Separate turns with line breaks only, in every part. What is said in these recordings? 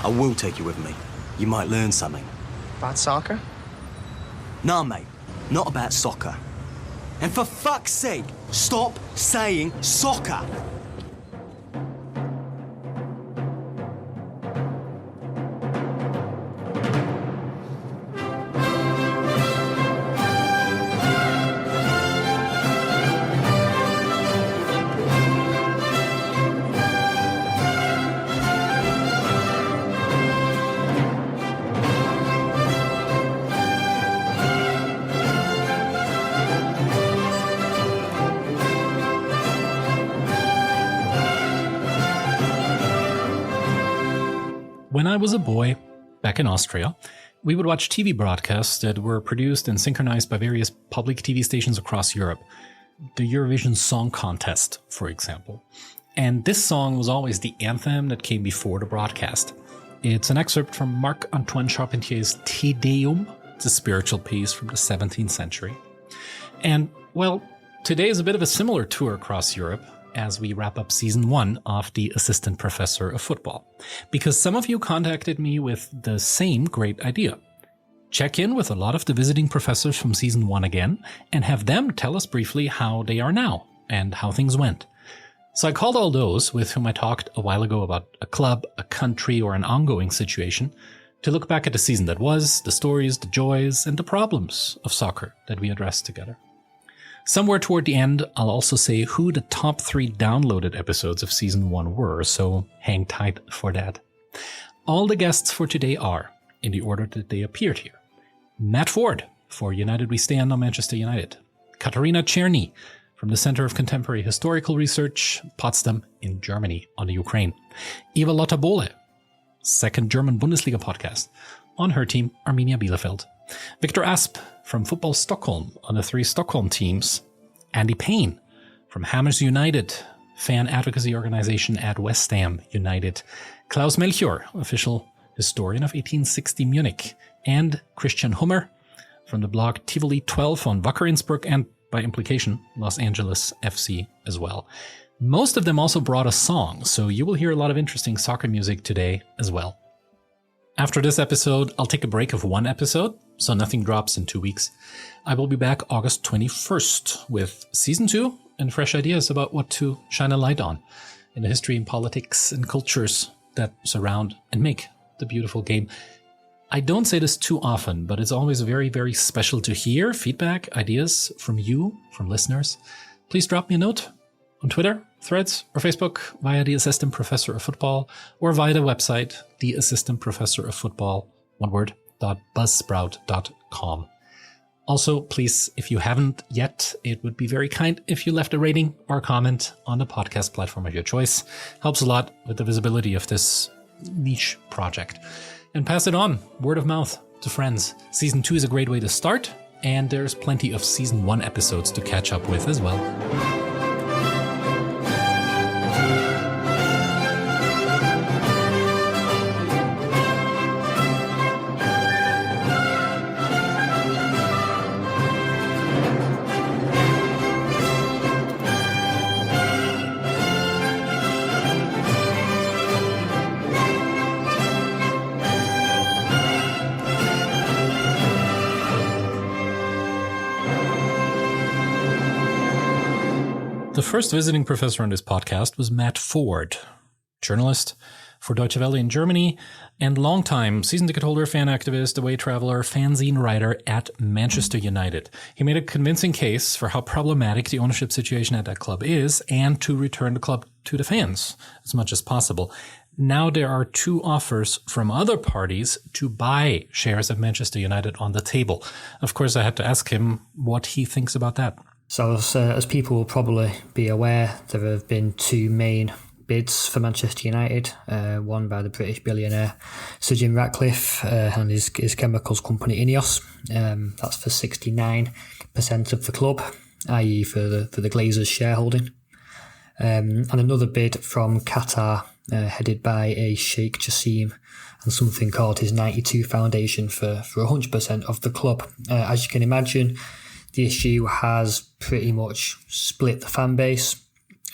I will take you with me. You might learn something.
About soccer?
Nah, mate. Not about soccer. And for fuck's sake, stop saying soccer!
When I was a boy, back in Austria, we would watch TV broadcasts that were produced and synchronized by various public TV stations across Europe. The Eurovision Song Contest, for example. And this song was always the anthem that came before the broadcast. It's an excerpt from Marc Antoine Charpentier's Deum. It's a spiritual piece from the 17th century. And, well, today is a bit of a similar tour across Europe as we wrap up season 1 of The Assistant Professor of Football. Because some of you contacted me with the same great idea. Check in with a lot of the visiting professors from season 1 again and have them tell us briefly how they are now and how things went. So I called all those with whom I talked a while ago about a club, a country, or an ongoing situation to look back at the season that was, the stories, the joys, and the problems of soccer that we addressed together. Somewhere toward the end, I'll also say who the top 3 downloaded episodes of season 1 were, so hang tight for that. All the guests for today are, in the order that they appeared here: Matt Ford, for United We Stand on Manchester United; Katerina Chernii, from the Center of Contemporary Historical Research, Potsdam in Germany, on the Ukraine; Eva Lotta Bohle, second German Bundesliga podcast, on her team, Arminia Bielefeld; Viktor Asp, from Football Stockholm, on the 3 Stockholm teams; Andy Payne, from Hammers United, fan advocacy organization at West Ham United; Claus Melchior, official historian of 1860 Munich; and Christian Hummer, from the blog Tivoli 12 on Wacker Innsbruck and, by implication, Los Angeles FC as well. Most of them also brought a song, so you will hear a lot of interesting soccer music today as well. After this episode, I'll take a break of 1 episode, so nothing drops in 2 weeks. I will be back August 21st with season 2 and fresh ideas about what to shine a light on in the history and politics and cultures that surround and make the beautiful game. I don't say this too often, but it's always very, very special to hear feedback, ideas from you, from listeners. Please drop me a note on Twitter, Threads, or Facebook via The Assistant Professor of Football, or via the website, The Assistant Professor of Football, one word, .buzzsprout.com. Also, please, if you haven't yet, it would be very kind if you left a rating or a comment on the podcast platform of your choice. Helps a lot with the visibility of this niche project. And pass it on, word of mouth, to friends. Season 2 is a great way to start, and there's plenty of season 1 episodes to catch up with as well. The first visiting professor on this podcast was Matt Ford, journalist for Deutsche Welle in Germany and longtime season ticket holder, fan activist, away traveler, fanzine writer at Manchester United. He made a convincing case for how problematic the ownership situation at that club is and to return the club to the fans as much as possible. Now there are 2 offers from other parties to buy shares of Manchester United on the table. Of course, I had to ask him what he thinks about that.
So as people will probably be aware, there have been 2 main bids for Manchester United, one by the British billionaire Sir Jim Ratcliffe and his chemicals company Ineos. That's for 69% of the club, i.e. for the Glazers' shareholding. And another bid from Qatar, headed by a Sheikh Jassim, and something called his 92 Foundation for 100% of the club. As you can imagine, the issue has pretty much split the fan base,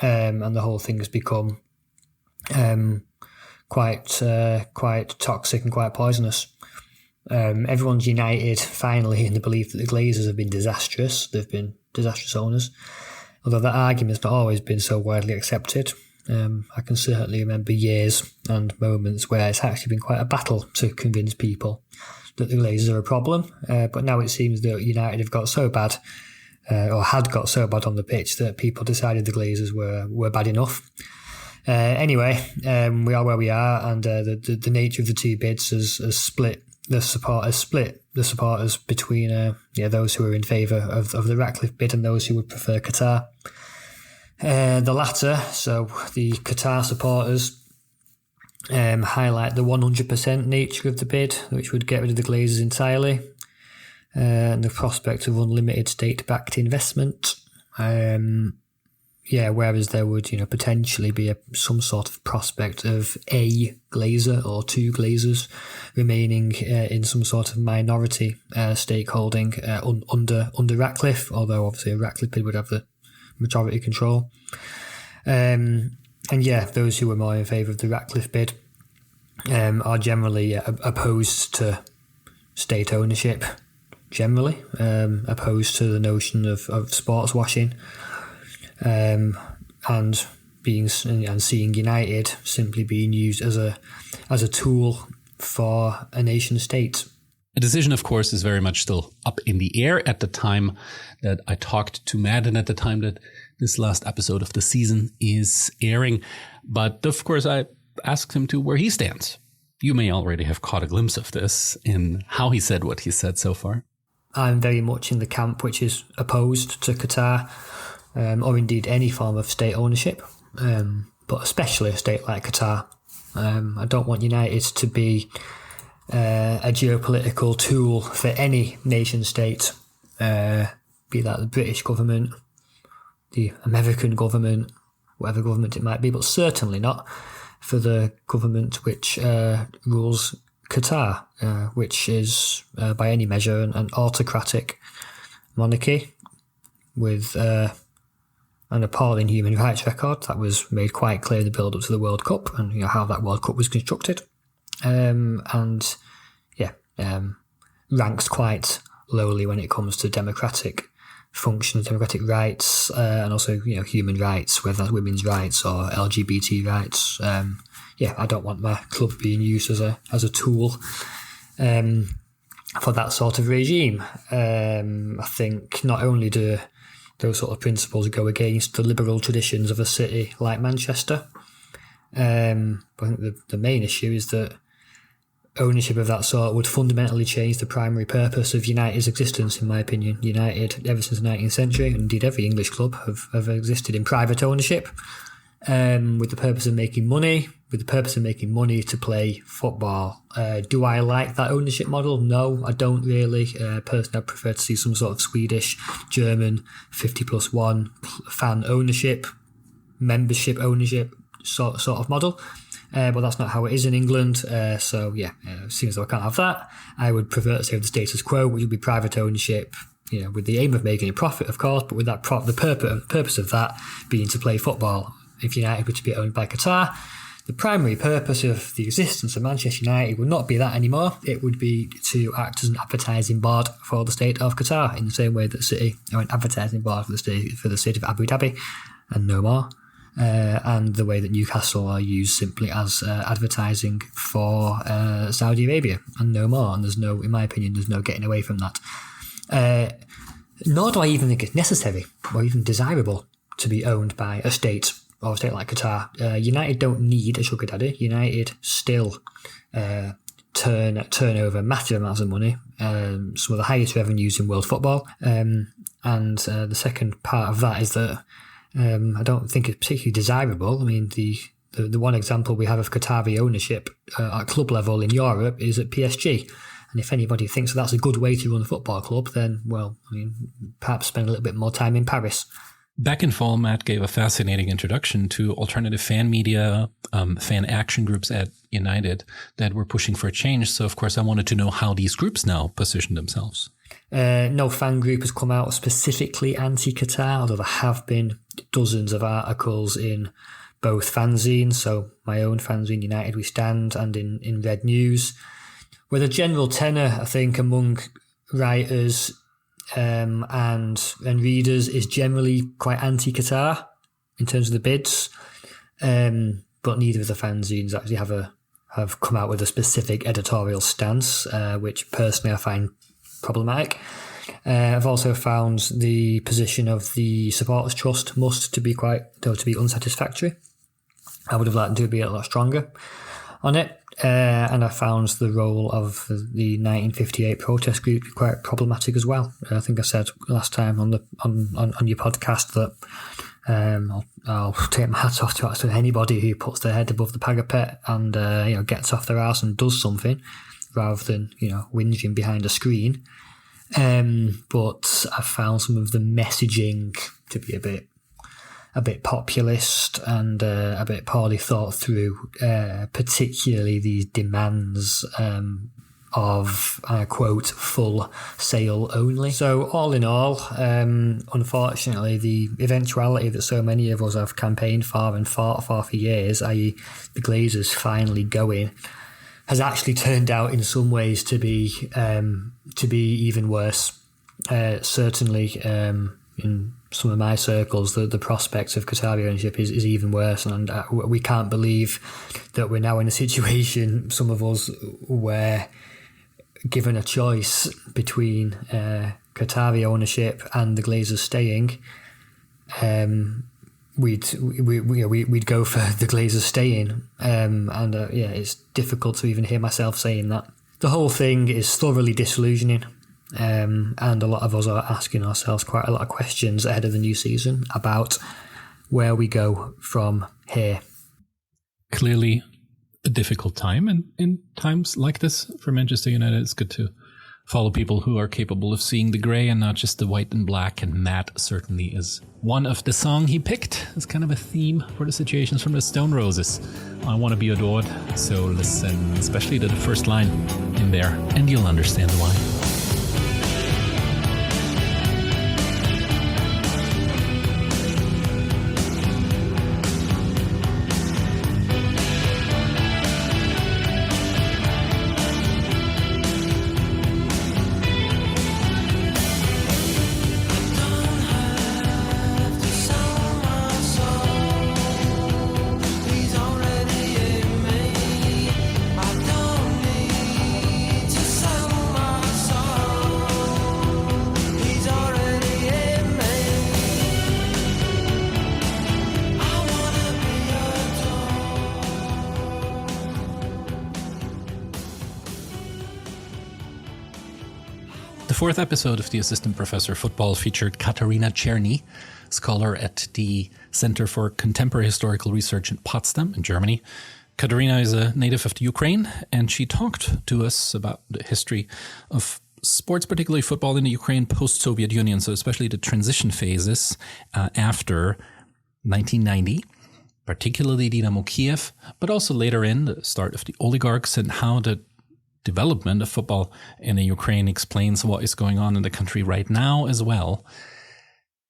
and the whole thing has become quite toxic and quite poisonous. Everyone's united finally in the belief that the Glazers have been disastrous. They've been disastrous owners, although that argument's not always been so widely accepted. I can certainly remember years and moments where it's actually been quite a battle to convince people that the Glazers are a problem. But now it seems that United have got so bad, or had got so bad on the pitch, that people decided the Glazers were bad enough. Anyway, we are where we are, and the nature of the two bids has split the supporters between those who are in favour of the Ratcliffe bid and those who would prefer Qatar. The latter, so the Qatar supporters, highlight the 100% nature of the bid, which would get rid of the Glazers entirely, and the prospect of unlimited state-backed investment. Whereas there would, potentially be some sort of prospect of a Glazer or two Glazers remaining in some sort of minority stakeholding under Ratcliffe, although obviously a Ratcliffe bid would have the majority control. Those who are more in favour of the Ratcliffe bid are generally opposed to state ownership, generally, opposed to the notion of sports washing. And seeing United simply being used as a tool for a nation state.
A decision, of course, is very much still up in the air at the time that I talked to Matt and at the time that this last episode of the season is airing. But of course, I asked him to where he stands. You may already have caught a glimpse of this in how he said what he said so far.
I'm very much in the camp which is opposed to Qatar. Or indeed any form of state ownership, but especially a state like Qatar. I don't want United to be a geopolitical tool for any nation state, be that the British government, the American government, whatever government it might be, but certainly not for the government which rules Qatar, which is by any measure an autocratic monarchy with an appalling human rights record that was made quite clear in the build-up to the World Cup and how that World Cup was constructed. Ranks quite lowly when it comes to democratic functions, democratic rights, and also human rights, whether that's women's rights or LGBT rights. I don't want my club being used as a tool for that sort of regime. I think not only do those sort of principles go against the liberal traditions of a city like Manchester, but I think the main issue is that ownership of that sort would fundamentally change the primary purpose of United's existence, in my opinion. United, ever since the 19th century, and indeed every English club, have existed in private ownership with the purpose of making money, to play football. Do I like that ownership model? No, I don't really. Personally, I prefer to see some sort of Swedish, German 50+1 fan ownership, membership ownership sort of model. But that's not how it is in England. It seems though I can't have that. I would prefer to say the status quo, which would be private ownership, with the aim of making a profit, of course, but with that the purpose of that being to play football. If United were to be owned by Qatar, the primary purpose of the existence of Manchester United would not be that anymore. It would be to act as an advertising board for the state of Qatar, in the same way that City are an advertising board for the state of Abu Dhabi, and no more. And the way that Newcastle are used simply as advertising for Saudi Arabia, and no more. And in my opinion, there's no getting away from that. Nor do I even think it's necessary or even desirable to be owned by a state or a state like Qatar. United don't need a sugar daddy. United still turn over massive amounts of money, some of the highest revenues in world football. And the second part of that is that I don't think it's particularly desirable. I mean, the one example we have of Qatari ownership at club level in Europe is at PSG. And if anybody thinks that's a good way to run a football club, then, perhaps spend a little bit more time in Paris.
Back in fall, Matt gave a fascinating introduction to alternative fan media, fan action groups at United that were pushing for a change. So, of course, I wanted to know how these groups now position themselves.
No fan group has come out specifically anti-Qatar, although there have been dozens of articles in both fanzines, so my own fanzine, United We Stand, and in Red News, where the general tenor, I think, among writers and readers is generally quite anti-Qatar in terms of the bids, but neither of the fanzines actually have come out with a specific editorial stance, which personally I find problematic. I've also found the position of the Supporters Trust to be unsatisfactory. I would have liked to be a lot stronger on it. And I found the role of the 1958 protest group quite problematic as well. I think I said last time on your podcast that I'll take my hat off to anybody who puts their head above the parapet and gets off their arse and does something rather than whinging behind a screen. But I found some of the messaging to be a bit populist and a bit poorly thought through, particularly these demands of, I quote, full sale only. So all in all, unfortunately, the eventuality that so many of us have campaigned for and fought for years, i.e. the Glazers finally going, has actually turned out in some ways to be even worse. Certainly, in some of my circles, the prospect of Qatari ownership is even worse, and we can't believe that we're now in a situation, some of us, where given a choice between Qatari ownership and the Glazers staying, we'd go for the Glazers staying, it's difficult to even hear myself saying that. The whole thing is thoroughly disillusioning. And a lot of us are asking ourselves quite a lot of questions ahead of the new season about where we go from here.
Clearly a difficult time, and in times like this for Manchester United, it's good to follow people who are capable of seeing the grey and not just the white and black, and that certainly is one of the song he picked as kind of a theme for the situations from the Stone Roses. I Want to Be Adored, so listen especially to the first line in there and you'll understand why. The fourth episode of The Assistant Professor Football featured Katerina Chernii, scholar at the Center for Contemporary Historical Research in Potsdam in Germany. Katerina is a native of the Ukraine, and she talked to us about the history of sports, particularly football in the Ukraine post-Soviet Union, so especially the transition phases after 1990, particularly Dynamo Kiev, but also later in the start of the oligarchs, and how the development of football in the Ukraine explains what is going on in the country right now as well.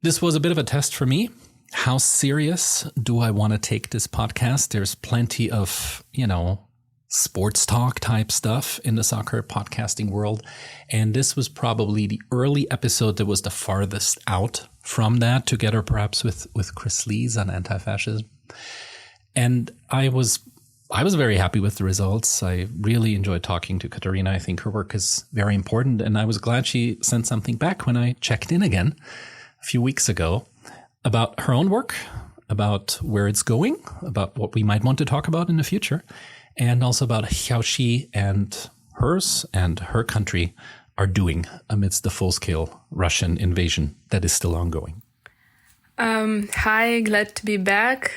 This was a bit of a test for me. How serious do I want to take this podcast? There's plenty of, sports talk type stuff in the soccer podcasting world. And this was probably the early episode that was the farthest out from that, together perhaps with Chris Lees on anti-fascism. And I was very happy with the results. I really enjoyed talking to Katerina. I think her work is very important. And I was glad she sent something back when I checked in again a few weeks ago about her own work, about where it's going, about what we might want to talk about in the future, and also about how she and hers and her country are doing amidst the full-scale Russian invasion that is still ongoing.
Hi, glad to be back.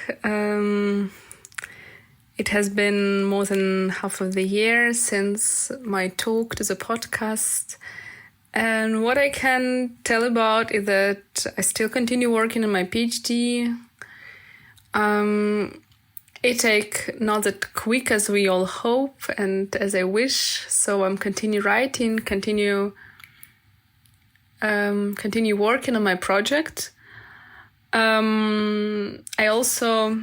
It has been more than half of the year since my talk to the podcast. And what I can tell about is that I still continue working on my PhD. It take not that quick as we all hope and as I wish. So I'm continue writing, continue working on my project. I also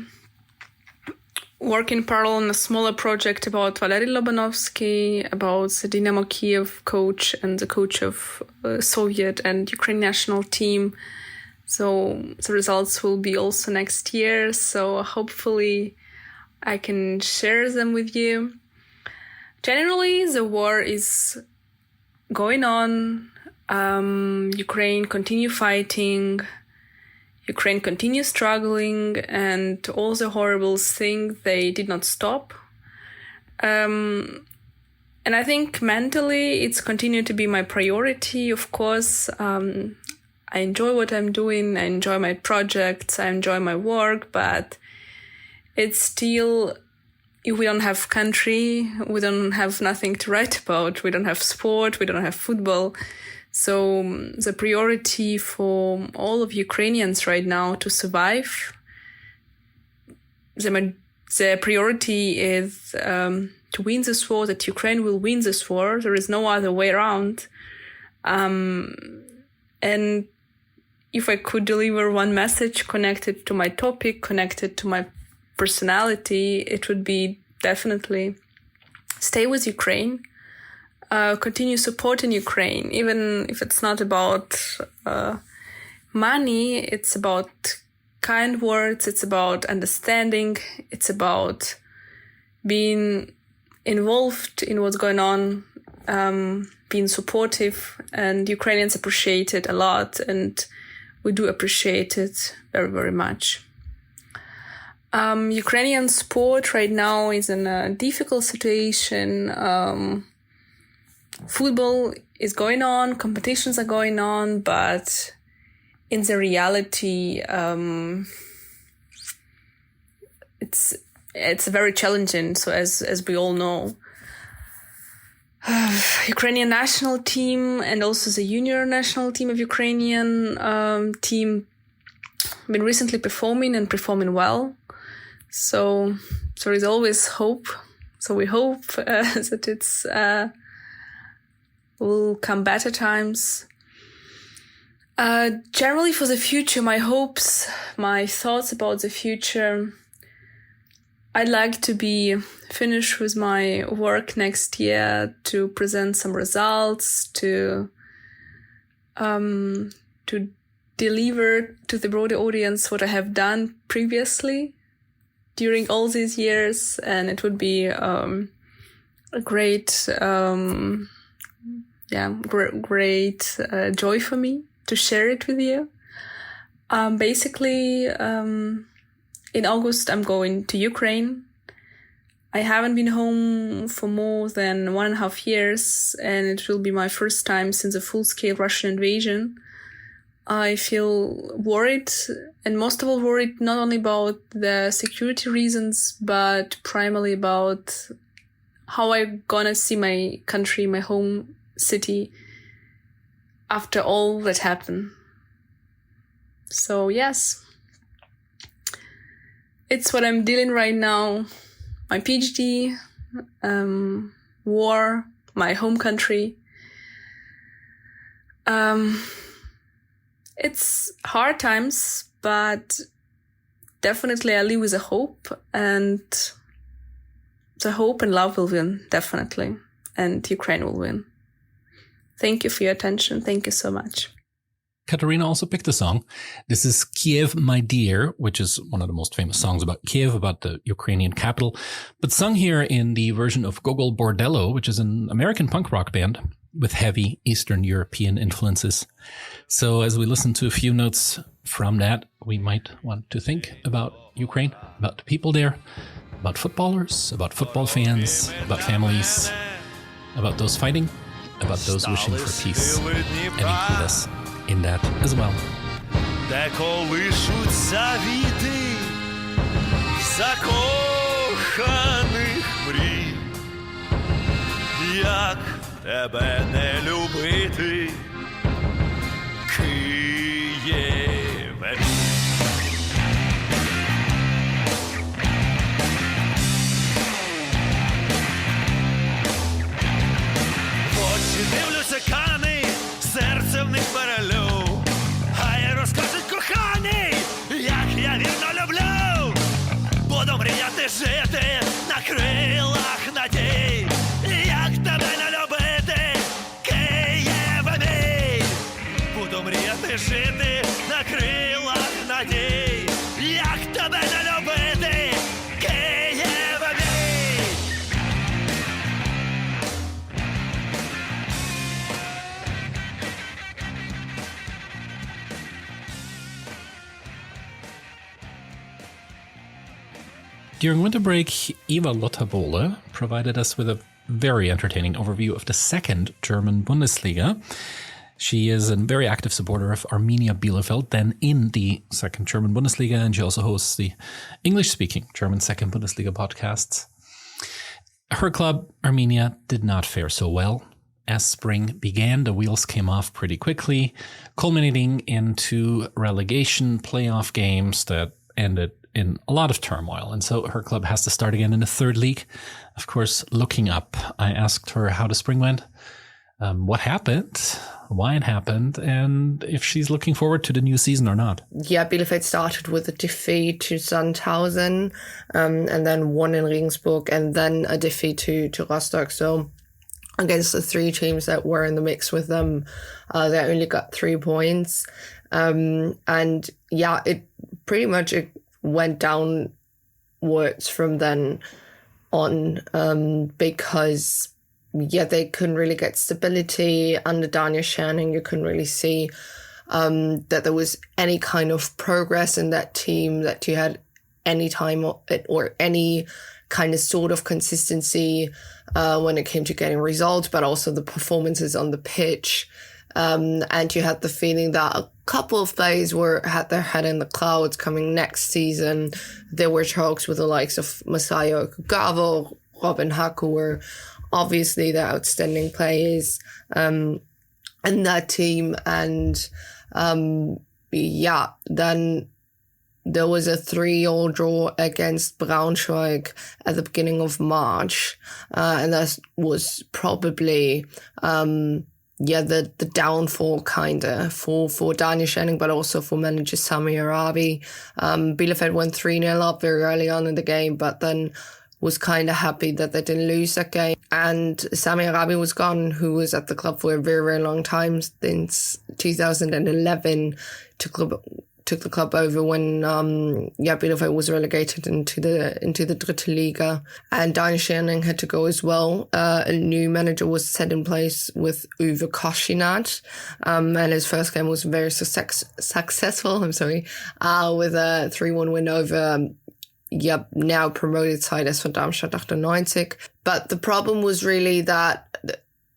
work in parallel on a smaller project about Valery Lobanovsky, about the Dynamo Kiev coach and the coach of Soviet and Ukraine national team. So the results will be also next year. So hopefully I can share them with you. Generally, the war is going on. Ukraine continue fighting. Ukraine continue struggling, and all the horrible things, they did not stop. And I think mentally it's continued to be my priority. Of course, I enjoy what I'm doing. I enjoy my projects. I enjoy my work, but it's still, if we don't have country, we don't have nothing to write about. We don't have sport. We don't have football. So the priority for all of Ukrainians right now to survive, the priority is to win this war, that Ukraine will win this war. There is no other way around. And if I could deliver one message connected to my topic, connected to my personality, it would be definitely stay with Ukraine. Continue supporting Ukraine, even if it's not about money, it's about kind words, it's about understanding, it's about being involved in what's going on, being supportive, and Ukrainians appreciate it a lot, and we do appreciate it very, very much. Ukrainian sport right now is in a difficult situation. Football is going on, competitions are going on, but in the reality, it's very challenging. So as we all know, Ukrainian national team and also the junior national team of Ukrainian team been recently performing well. So there is always hope. So we hope that it's will come better times. Generally for the future, my hopes, my thoughts about the future, I'd like to be finished with my work next year, to present some results, to deliver to the broader audience what I have done previously during all these years, and it would be a great joy for me to share it with you. Basically, in August, I'm going to Ukraine. I haven't been home for more than 1.5 years, and it will be my first time since a full-scale Russian invasion. I feel worried, and most of all worried not only about the security reasons, but primarily about how I'm gonna see my country, my home city, after all that happened. So yes, it's what I'm dealing right now. My PhD, war, my home country. It's hard times, but definitely I live with a hope, and the hope and love will win, definitely. And Ukraine will win. Thank you for your attention. Thank you so much.
Katerina also picked a song. This is Kiev, My Dear, which is one of the most famous songs about Kiev, about the Ukrainian capital, but sung here in the version of Gogol Bordello, which is an American punk rock band with heavy Eastern European influences. So as we listen to a few notes from that, we might want to think about Ukraine, about the people there, about footballers, about football fans, about families, about those fighting, about those wishing for peace, and include us in that as well.
Де колишуться віти закоханих мрій, як тебе не любити, Києве. В очі дивлюся кани, серце в них перелю. Хай розкажуть кохані, як я вірно люблю. Буду мріяти мріяти жити на крилах надій, як тебе не любити, Києве мій. Буду мріяти жити на крилах надій, як тебе не любити, Києве мій.
During winter break, Eva Lotta Bohle provided us with a very entertaining overview of the second German Bundesliga. She is a very active supporter of Arminia Bielefeld, then in the second German Bundesliga, and she also hosts the English-speaking German second Bundesliga podcasts. Her club, Arminia, did not fare so well. As spring began, the wheels came off pretty quickly, culminating into relegation playoff games that ended in a lot of turmoil. And so her club has to start again in the third league. Of course, looking up, I asked her how the spring went, what happened, why it happened, and if she's looking forward to the new season or not.
Yeah, Bielefeld started with a defeat to Sandhausen, and then won in Regensburg, and then a defeat to Rostock. So against the three teams that were in the mix with them, they only got 3 points. And yeah, it pretty much went downwards from then on, because they couldn't really get stability under Daniel Chernii. You couldn't really see that there was any kind of progress in that team, that you had any time or any kind of sort of consistency when it came to getting results, but also the performances on the pitch. And you had the feeling that a couple of players had their head in the clouds coming next season. There were talks with the likes of Masaya Okagawa, Robin Hack, who were obviously the outstanding players in that team. And then there was a 3-3 draw against Braunschweig at the beginning of March. And that was probably the downfall kind of for Daniel Chernii, but also for manager Sami Arabi. Bielefeld went 3-0 up very early on in the game, but then was kind of happy that they didn't lose that game. And Sami Arabi was gone, who was at the club for a very, very long time, since 2011, took the club over when Bielefeld was relegated into the Dritte Liga, and Daniel Chernii had to go as well. A new manager was set in place with Uwe Koschinat, and his first game was very successful. With a 3-1 win over now promoted side SV Darmstadt 98. But the problem was really that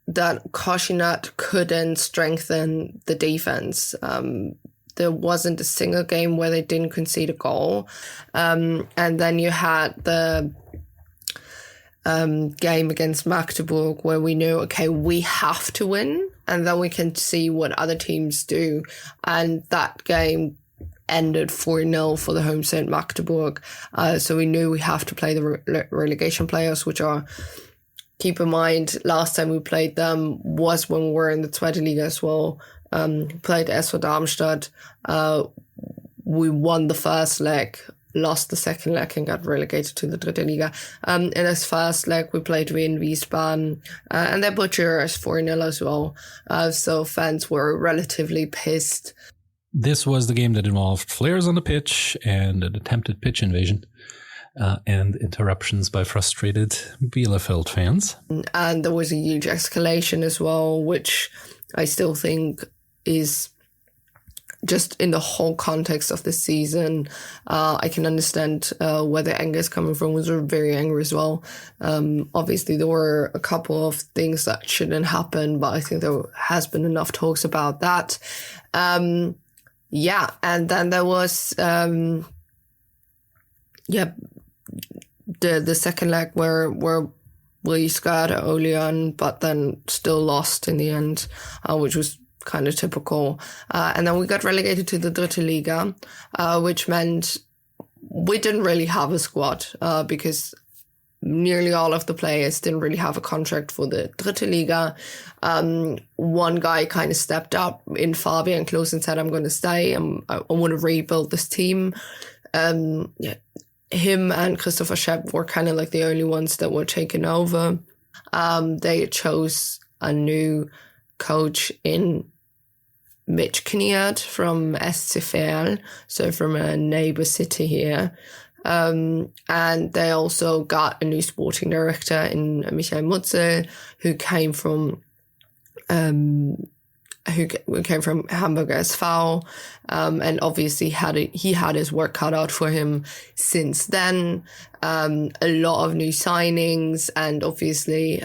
Koschinat couldn't strengthen the defense. There wasn't a single game where they didn't concede a goal. And then you had the game against Magdeburg, where we knew, okay, we have to win, and then we can see what other teams do. And that game ended 4-0 for the home side Magdeburg. So we knew we have to play the relegation players, which are, keep in mind, last time we played them was when we were in the Zweite Liga as well. Played SV Darmstadt. We won the first leg, lost the second leg, and got relegated to the Dritte Liga. In this first leg, we played Wien Wiesbaden, and they butchered us 4-0 as well. So fans were relatively pissed.
This was the game that involved flares on the pitch and an attempted pitch invasion, and interruptions by frustrated Bielefeld fans.
And there was a huge escalation as well, which I still think is just in the whole context of the season. I can understand where the anger is coming from. Was very angry as well. Obviously, there were a couple of things that shouldn't happen, but I think there has been enough talks about that. And then there was the second leg where we scored early on, but then still lost in the end, which was kind of typical. And then we got relegated to the Dritte Liga, which meant we didn't really have a squad, because nearly all of the players didn't really have a contract for the Dritte Liga. One guy kind of stepped up in Fabian Claus and said, I'm going to stay. I want to rebuild this team. him and Christopher Schepp were kind of like the only ones that were taken over. They chose a new coach in Mitch Kniat from SCFL, so from a neighbour city here. And they also got a new sporting director in Michael Mutzel, who came from Hamburger SV, and obviously he had his work cut out for him since then. A lot of new signings, and obviously,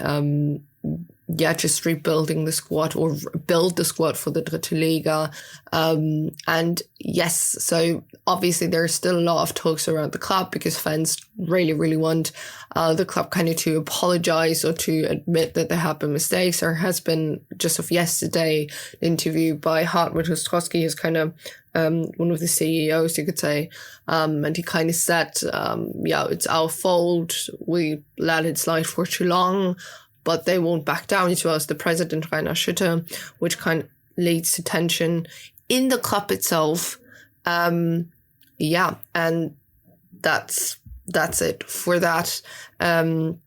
just rebuilding the squad, or build the squad for the Dritte Liga. And yes, so obviously there's still a lot of talks around the club, because fans really, really want the club kind of to apologize or to admit that there have been mistakes. There has been, just of yesterday, an interview by Hartmut Ostrowski, who's kind of one of the CEOs, you could say, and he kind of said, it's our fault, we let it slide for too long, but they won't back down. It was the president, Rainer Schütte, which kind of leads to tension in the club itself. And that's it for that. And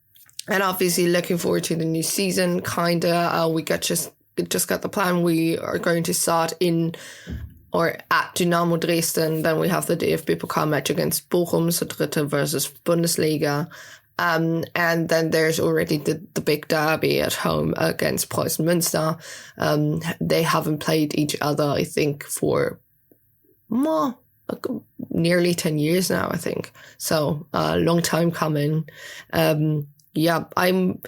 obviously looking forward to the new season, we just got the plan. We are going to start at Dynamo Dresden. Then we have the DFB Pokal match against Bochum, so Dritte versus Bundesliga. And then there's already the big derby at home against Preußen Münster. They haven't played each other, I think, for nearly 10 years now, I think. So a long time coming. I'm a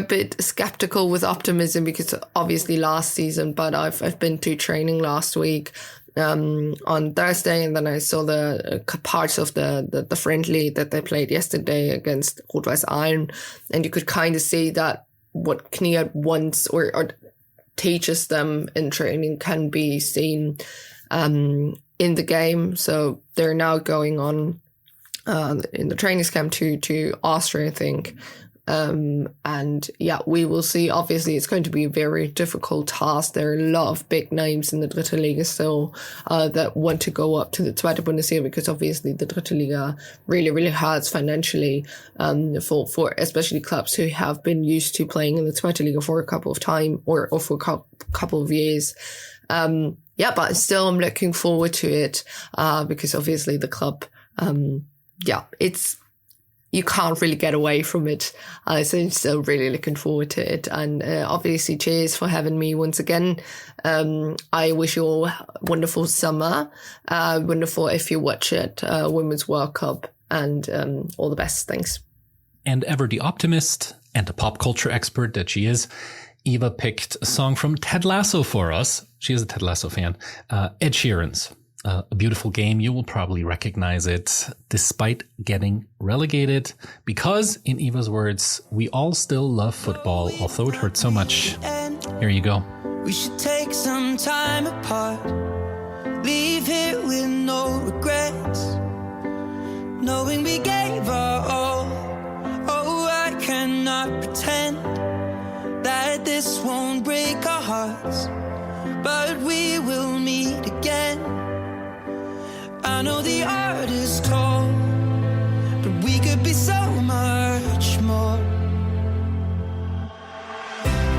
bit skeptical with optimism, because obviously last season, but I've been to training last week on Thursday, and then I saw the parts of the friendly that they played yesterday against Rot-Weiß Aalen, and you could kind of see that what Kniat wants or teaches them in training can be seen in the game. So they're now going on in the training camp to Austria, I think. We will see. Obviously, it's going to be a very difficult task. There are a lot of big names in the Dritte Liga still that want to go up to the Zweite Bundesliga, because obviously the Dritte Liga really, really hurts financially for especially clubs who have been used to playing in the Zweite Liga for a couple of time or for a couple of years. But still, I'm looking forward to it because obviously the club, you can't really get away from it. So I'm still really looking forward to it. And obviously, cheers for having me once again. I wish you all a wonderful summer. Wonderful if you watch it, Women's World Cup, and all the best. Thanks.
And ever the optimist and the pop culture expert that she is, Eva picked a song from Ted Lasso for us. She is a Ted Lasso fan. Ed Sheeran's. A beautiful game. You will probably recognize it despite getting relegated, because in Eva's words, we all still love football, although it hurts so much. Here you go.
We should take some time apart, leave here with no regrets, knowing we gave our all. Oh, I cannot pretend that this won't break our hearts, but we will meet again. I know the art is tall, but we could be so much more.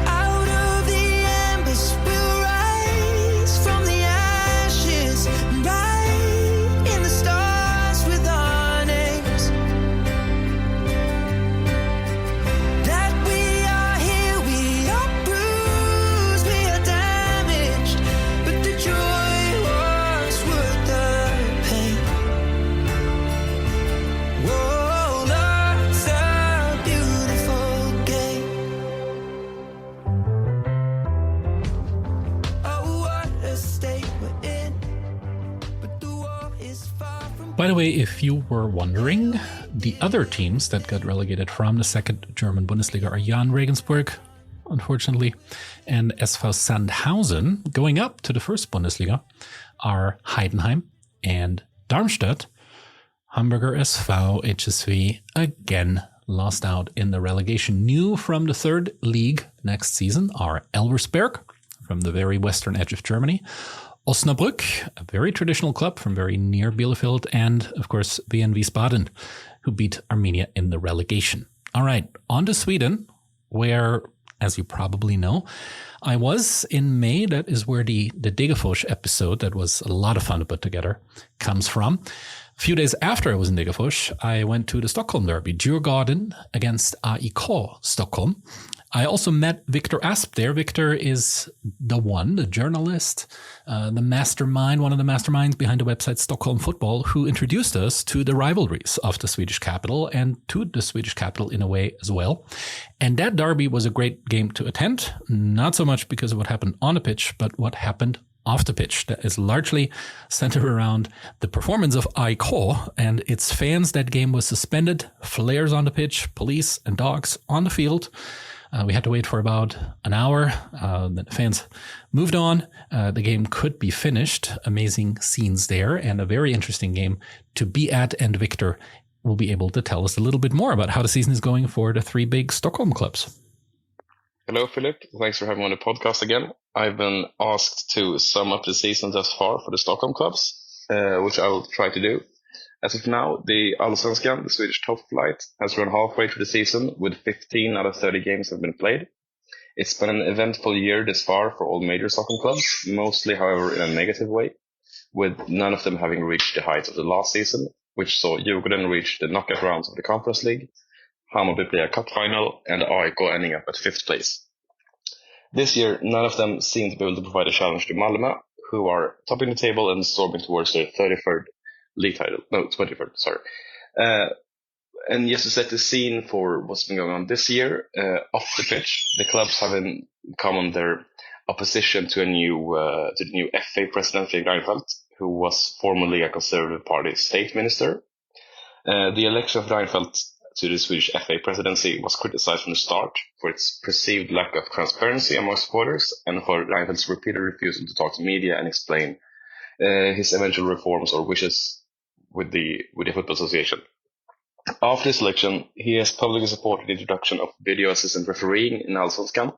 Out of the embers we'll rise, from the ashes, right in the stars with our names. That we are here, we are bruised, we are damaged, but the joy was worth the pain. Whoa, that's a beautiful game. Oh, what a state we're in, but the war is far from.
By the way, if you were wondering, the other teams that got relegated from the second German Bundesliga are Jan Regensburg, unfortunately, and SV Sandhausen. Going up to the first Bundesliga are Heidenheim and Darmstadt. Hamburger SV, HSV, again lost out in the relegation. New from the third league next season are Elversberg from the very western edge of Germany, Osnabrück, a very traditional club from very near Bielefeld, and of course Wenn Wiesbaden, who beat Arminia in the relegation. All right, on to Sweden, where, as you probably know, I was in May. That is where the Degerfors episode, that was a lot of fun to put together, comes from. A few days after I was in Degerfors, I went to the Stockholm derby, Djurgården against AIK Stockholm. I also met Viktor Asp there. Viktor is the journalist, the mastermind, one of the masterminds behind the website Stockholm Football, who introduced us to the rivalries of the Swedish capital and to the Swedish capital in a way as well. And that derby was a great game to attend, not so much because of what happened on the pitch, but what happened off the pitch. That is largely centered around the performance of AIK and its fans. That game was suspended, flares on the pitch, police and dogs on the field. We had to wait for about an hour. The fans moved on. The game could be finished. Amazing scenes there and a very interesting game to be at. And Viktor will be able to tell us a little bit more about how the season is going for the three big Stockholm clubs.
Hello, Philip. Thanks for having me on the podcast again. I've been asked to sum up the season thus far for the Stockholm clubs, which I will try to do. As of now, the Allsvenskan, the Swedish top flight, has run halfway through the season with 15 out of 30 games have been played. It's been an eventful year this far for all major Stockholm clubs, mostly, however, in a negative way, with none of them having reached the heights of the last season, which saw Djurgården reach the knockout rounds of the Conference League, Hammarby play a cup final, and AIK ending up at 5th place. This year, none of them seem to be able to provide a challenge to Malmö, who are topping the table and storming towards their 33rd league title. No, 23rd, sorry. And just to set the scene for what's been going on this year, off the pitch, the clubs have in common their opposition to the new FA president, Fredrik Reinfeldt, who was formerly a Conservative Party state minister. The election of Reinfeldt to the Swedish FA presidency was criticized from the start for its perceived lack of transparency among supporters and for Reinfeldt's repeated refusal to talk to media and explain his eventual reforms or wishes with the Football Association. After this election, he has publicly supported the introduction of video assistant refereeing in Allsvenskan,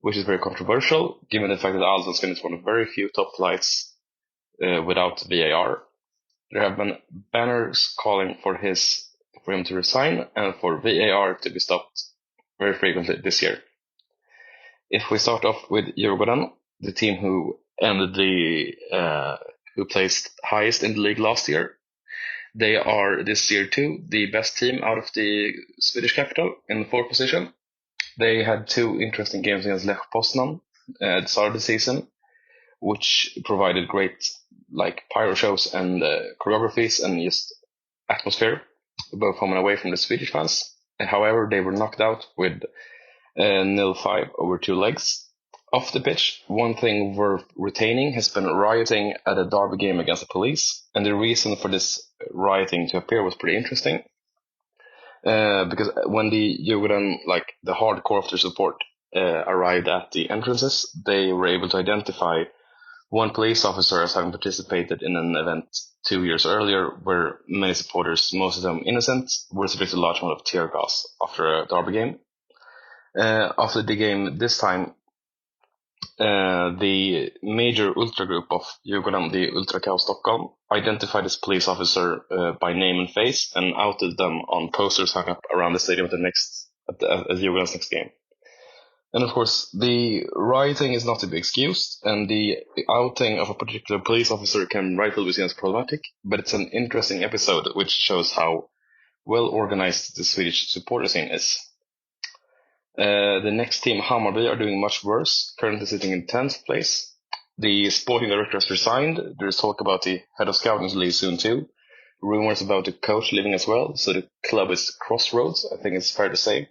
which is very controversial, given the fact that Allsvenskan is one of very few top flights without VAR. There have been banners calling for him to resign and for VAR to be stopped very frequently this year. If we start off with Djurgården, the team who who placed highest in the league last year, they are this year too the best team out of the Swedish capital in the 4th position. They had 2 interesting games against Lech Potsdam at the start of the season, which provided great pyro shows and choreographies and just atmosphere, both home and away from the Swedish fans. However, they were knocked out with 0-5 over 2 legs. Off the pitch, one thing worth retaining has been rioting at a derby game against the police, and the reason for this rioting to appear was pretty interesting. Because when the Djurgården, the hardcore of their support, arrived at the entrances, they were able to identify one police officer as having participated in an event 2 years earlier where many supporters, most of them innocent, were subjected to a large amount of tear gas after a derby game. After the game this time, the major ultra group of Djurgården, the Ultra Kaos Stockholm, identified this police officer by name and face and outed them on posters hung up around the stadium at Djurgården's next game. And of course, the rioting is not to be excused, and the outing of a particular police officer can rightfully be seen as problematic, but it's an interesting episode which shows how well organized the Swedish supporter scene is. The next team, Hammarby, are doing much worse, currently sitting in 10th place. The sporting director has resigned. There's talk about the head of scouting to leave soon too. Rumors about the coach leaving as well, so the club is crossroads, I think it's fair to say.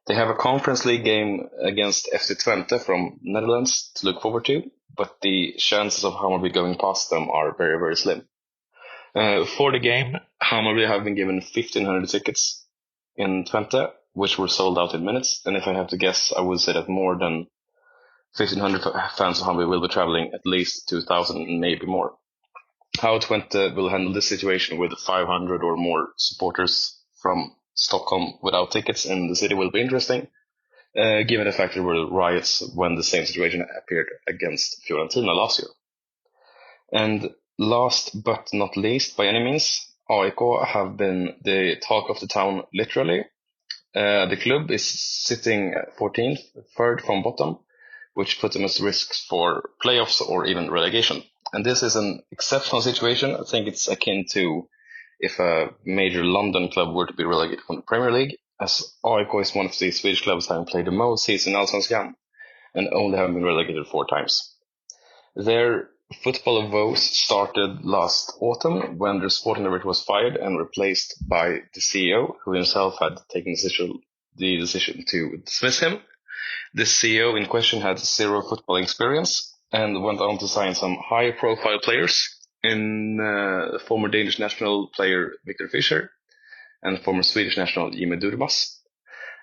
They have a Conference League game against FC Twente from Netherlands to look forward to, but the chances of Hammarby going past them are very, very slim. For the game, Hammarby have been given 1,500 tickets in Twente, which were sold out in minutes, and if I have to guess, I would say that more than 1,500 fans of Hammarby will be traveling, at least 2,000, maybe more. How Twente will handle this situation with 500 or more supporters from Stockholm without tickets in the city will be interesting, given the fact there were riots when the same situation appeared against Fiorentina last year. And last but not least, by any means, AIK have been the talk of the town, literally. The club is sitting 14th, third from bottom, which puts them at risk for playoffs or even relegation. And this is an exceptional situation. I think it's akin to if a major London club were to be relegated from the Premier League, as AIK is one of the Swedish clubs having played the most seasons in Allsvenskan and only having been relegated 4 times. Their football woes started last autumn when their sporting director was fired and replaced by the CEO, who himself had taken the decision to dismiss him. The CEO in question had 0 footballing experience and went on to sign some high-profile players in former Danish national player Viktor Fischer and former Swedish national Jimmy Durmaz,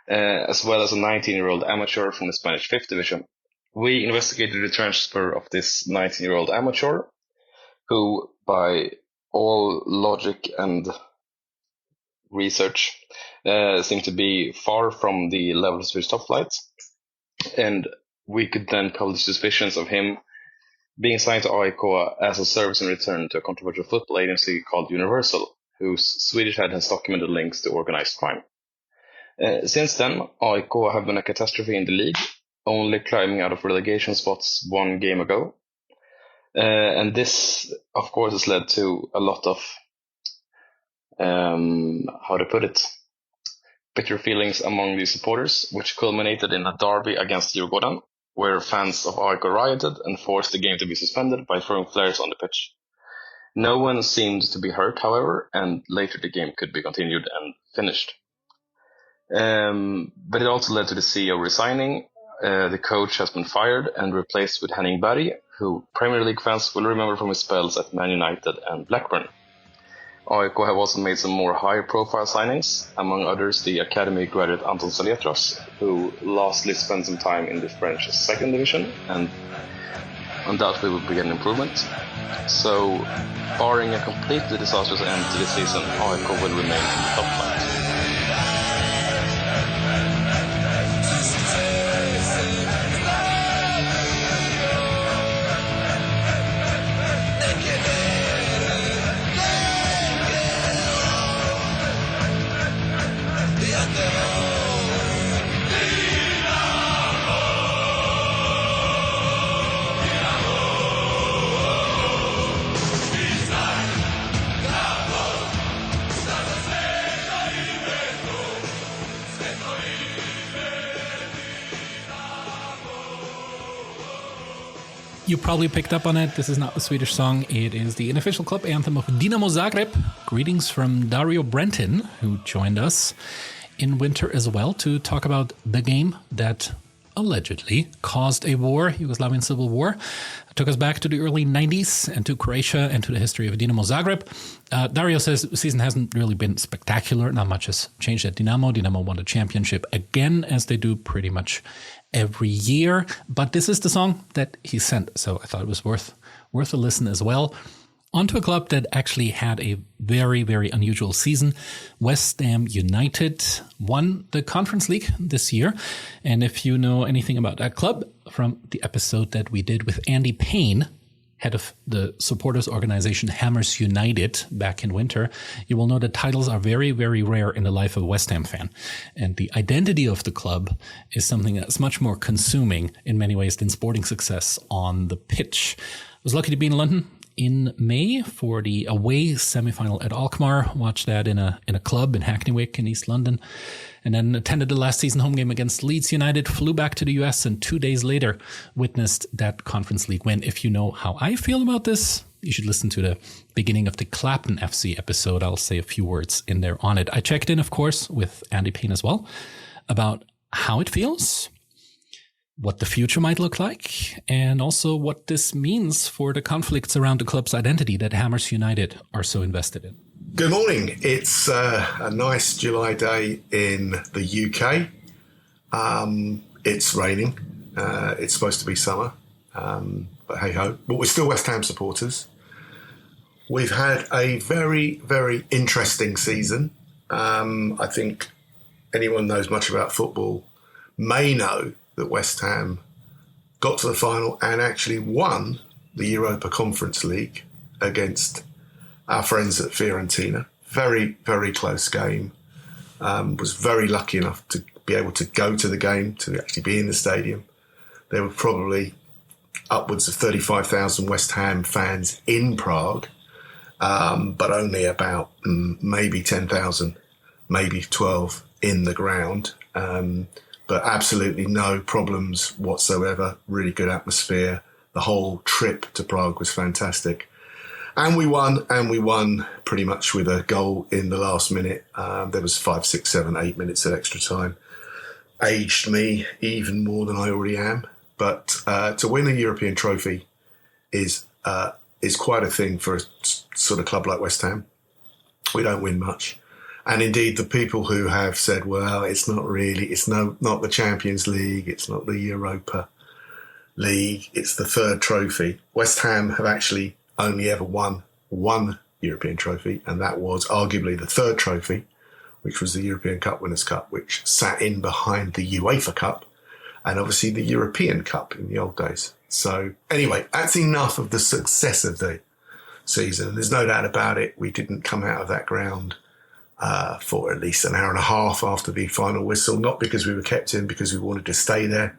as well as a 19-year-old amateur from the Spanish 5th division. We investigated the transfer of this 19-year-old amateur, who, by all logic and research, seemed to be far from the level of Swedish top flight. And we could then publish suspicions of him being signed to AIK as a service in return to a controversial football agency called Universal, whose Swedish head has documented links to organized crime. Since then, AIK have been a catastrophe in the league, only climbing out of relegation spots 1 game ago. And this, of course, has led to a lot of, bitter feelings among the supporters, which culminated in a derby against Djurgården, where fans of AIK rioted and forced the game to be suspended by throwing flares on the pitch. No one seemed to be hurt, however, and later the game could be continued and finished. But it also led to the CEO resigning. The coach has been fired and replaced with Henning Berg, who Premier League fans will remember from his spells at Man United and Blackburn. AIK have also made some more high-profile signings, among others the academy graduate Antoine, who lastly spent some time in the French 2nd division and undoubtedly will begin improvement. So, barring a completely disastrous end to this season, AIK will remain in the top flight.
You probably picked up on it. This is not the Swedish song. It is the unofficial club anthem of Dinamo Zagreb. Greetings from Dario Brenton, who joined us in winter as well to talk about the game that allegedly caused a war, Yugoslavian civil war. It took us back to the early 90s and to Croatia and to the history of Dinamo Zagreb. Dario says the season hasn't really been spectacular. Not much has changed at Dinamo. Dinamo won the championship again, as they do pretty much every year. But this is the song that he sent, so I thought it was worth a listen as well. On to a club that actually had a very, very unusual season. West Ham United won the Conference League this year. And if you know anything about that club from the episode that we did with Andy Payne, head of the supporters organization Hammers United back in winter, you will know that titles are very, very rare in the life of a West Ham fan. And the identity of the club is something that's much more consuming in many ways than sporting success on the pitch. I was lucky to be in London in May for the away semi-final at Alkmaar. Watched that in a club in Hackney Wick in East London. And then attended the last season home game against Leeds United, flew back to the US, and 2 days later witnessed that Conference League win. If you know how I feel about this, you should listen to the beginning of the Clapton FC episode. I'll say a few words in there on it. I checked in, of course, with Andy Payne as well about how it feels, what the future might look like, and also what this means for the conflicts around the club's identity that Hammers United are so invested in.
Good morning. It's a nice July day in the UK. It's raining. It's supposed to be summer, but hey-ho. But we're still West Ham supporters. We've had a very, very interesting season. I think anyone knows much about football may know that West Ham got to the final and actually won the Europa Conference League against our friends at Fiorentina. Very, very close game. Was very lucky enough to be able to go to the game, to actually be in the stadium. There were probably upwards of 35,000 West Ham fans in Prague, but only about maybe 10,000, maybe 12 in the ground. But absolutely no problems whatsoever. Really good atmosphere. The whole trip to Prague was fantastic. And we won pretty much with a goal in the last minute. There was 5, 6, 7, 8 minutes of extra time. Aged me even more than I already am. But to win a European trophy is quite a thing for a sort of club like West Ham. We don't win much. And indeed, the people who have said, well, it's not the Champions League, it's not the Europa League, it's the third trophy. West Ham have actually only ever won one European trophy, and that was arguably the third trophy, which was the European Cup Winners' Cup, which sat in behind the UEFA Cup and obviously the European Cup in the old days. So anyway, that's enough of the success of the season. There's no doubt about it. We didn't come out of that ground for at least an hour and a half after the final whistle, not because we were kept in, because we wanted to stay there.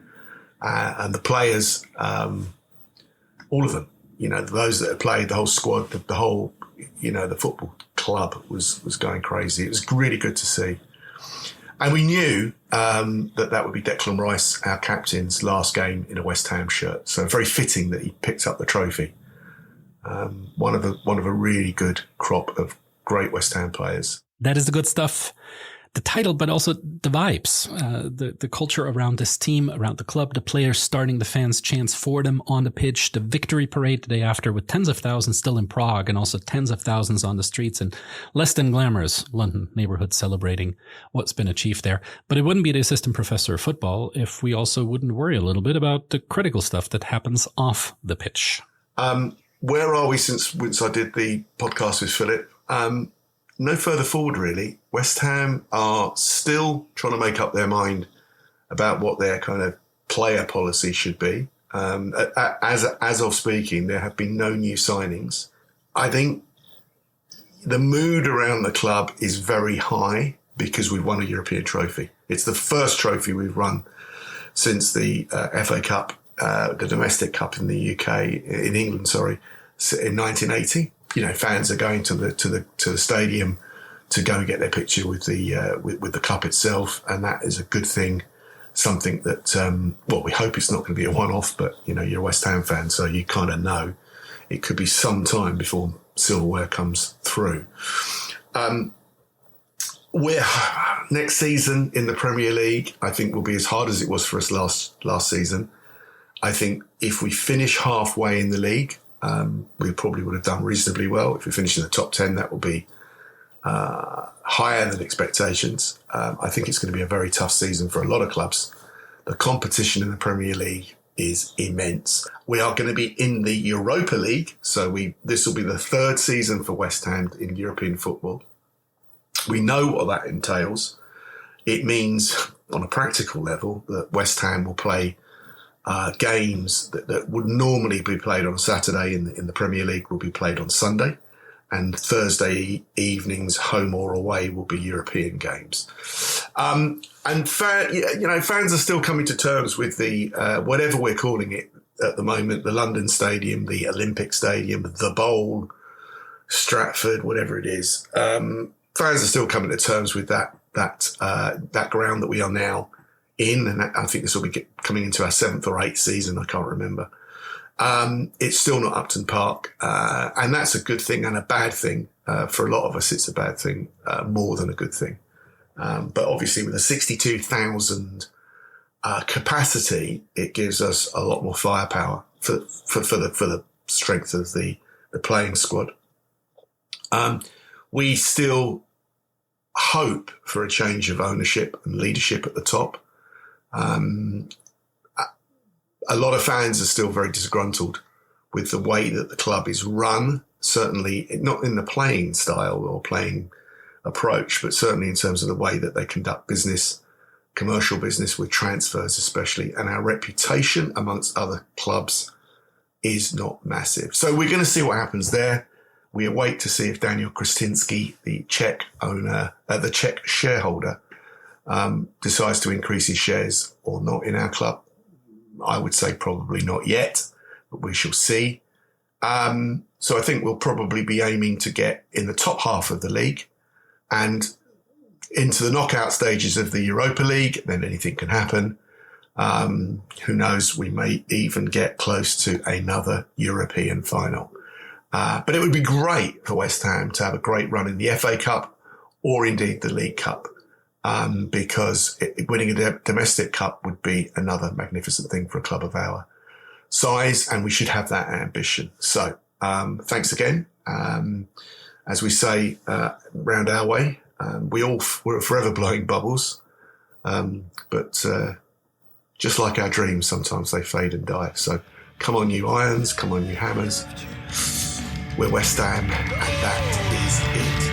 And the players, all of them, those that had played, the whole squad, the whole, the football club was going crazy. It was really good to see. And we knew that would be Declan Rice, our captain's last game in a West Ham shirt. So very fitting that he picked up the trophy. One of a really good crop of great West Ham players.
That is the good stuff. The title, but also the vibes, the culture around this team, around the club, the players starting the fans' chants for them on the pitch, the victory parade the day after with tens of thousands still in Prague and also tens of thousands on the streets and less than glamorous London neighborhoods celebrating what's been achieved there. But it wouldn't be the assistant professor of football if we also wouldn't worry a little bit about the critical stuff that happens off the pitch.
Where are we since I did the podcast with Philip? No further forward, really. West Ham are still trying to make up their mind about what their kind of player policy should be. As of speaking, there have been no new signings. I think the mood around the club is very high because we've won a European trophy. It's the first trophy we've won since the FA Cup, the domestic cup in the UK, in England, in 1980. Fans are going to the stadium to go and get their picture with the cup itself, and that is a good thing. Something that we hope it's not going to be a one-off, but you're a West Ham fan, so you kind of know it could be some time before silverware comes through. We're next season in the Premier League, I think, will be as hard as it was for us last season. I think if we finish halfway in the league, we probably would have done reasonably well. If we finish in the top 10, that will be higher than expectations. I think it's going to be a very tough season for a lot of clubs. The competition in the Premier League is immense. We are going to be in the Europa League, so this will be the third season for West Ham in European football. We know what that entails. It means, on a practical level, that West Ham will play games that would normally be played on Saturday in the Premier League will be played on Sunday, and Thursday evenings, home or away, will be European games. And fans are still coming to terms with the whatever we're calling it at the moment: the London Stadium, the Olympic Stadium, the Bowl, Stratford, whatever it is. Fans are still coming to terms with that ground that we are now in, and I think this will be coming into our 7th or 8th season. I can't remember. It's still not Upton Park, and that's a good thing and a bad thing. For a lot of us, it's a bad thing, more than a good thing. But obviously, with a 62,000 capacity, it gives us a lot more firepower for the strength of the playing squad. We still hope for a change of ownership and leadership at the top. A lot of fans are still very disgruntled with the way that the club is run, certainly not in the playing style or playing approach, but certainly in terms of the way that they conduct business, commercial business with transfers especially, and our reputation amongst other clubs is not massive. So we're going to see what happens there. We await to see if Daniel Krestinsky, the Czech owner, the Czech shareholder, decides to increase his shares or not in our club. I would say probably not yet, but we shall see. So I think we'll probably be aiming to get in the top half of the league and into the knockout stages of the Europa League. Then anything can happen. Who knows? We may even get close to another European final. But it would be great for West Ham to have a great run in the FA Cup or indeed the League Cup, because winning a domestic cup would be another magnificent thing for a club of our size, and we should have that ambition. So thanks again. As we say round our way, we're forever blowing bubbles, but just like our dreams, sometimes they fade and die. So come on, you irons, come on, you hammers. We're West Ham, and that is it.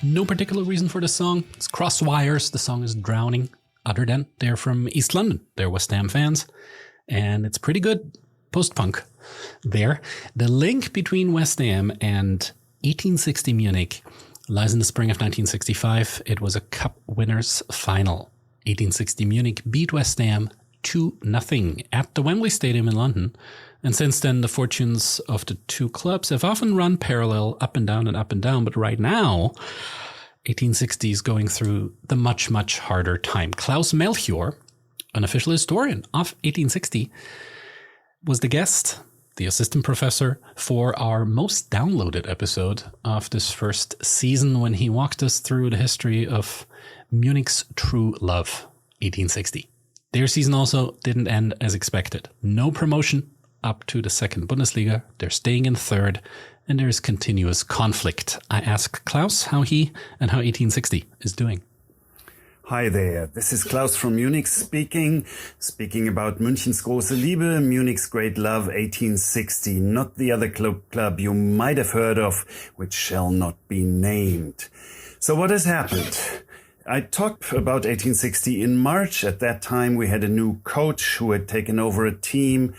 No particular reason for the song. It's cross wires. The song is Drowning. Other than they're from East London. They're West Ham fans. And it's pretty good post-punk there. The link between West Ham and 1860 Munich lies in the spring of 1965. It was a cup winners final. 1860 Munich beat West Ham 2-0 at the Wembley Stadium in London. And since then, the fortunes of the two clubs have often run parallel, up and down and up and down. But right now, 1860 is going through the much, much harder time. Klaus Melchior, an official historian of 1860, was the guest, the assistant professor, for our most downloaded episode of this first season when he walked us through the history of Munich's true love, 1860. Their season also didn't end as expected. No promotion up to the second Bundesliga. They're staying in third, and there's continuous conflict. I ask Klaus how he and how 1860 is doing.
Hi there, this is Claus from Munich speaking about München's große Liebe, Munich's great love, 1860, not the other club you might have heard of, which shall not be named. So what has happened? I talked about 1860 in March. At that time, we had a new coach who had taken over a team